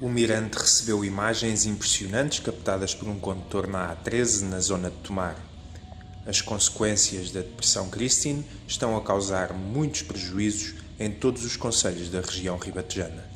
O Mirante recebeu imagens impressionantes captadas por um condutor na A13 na zona de Tomar. As consequências da depressão Christine estão a causar muitos prejuízos em todos os concelhos da região ribatejana.